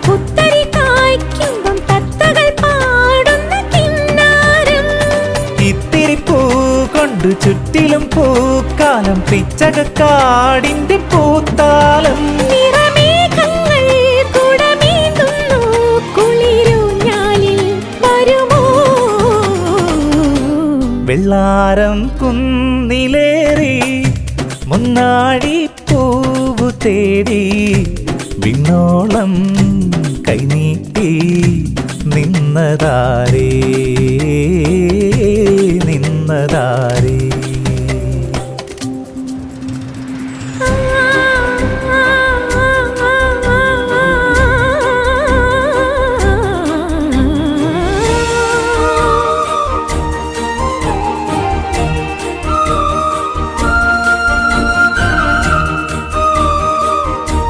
പുത്തരി കായ്ക്കുമ്പം തത്തകൾ പാടുന്ന കിന്നാരം. ഇത്തിരി പൂ കൊണ്ട് ചുറ്റിലും പൂക്കാലം പിച്ചകക്കാടിന്റെ പൂത്താലം. നിറമേഘങ്ങൾ കുടമേന്തുന്നു കുളിരൂഞ്ഞാലിൽ വരുമോ? വെള്ളാരം കുന്നിലേറി മുന്നാടി പൂവു തേടി വിണ്ണോളം കൈനീട്ടി നിന്നതാരേ നിന്നതാരേ.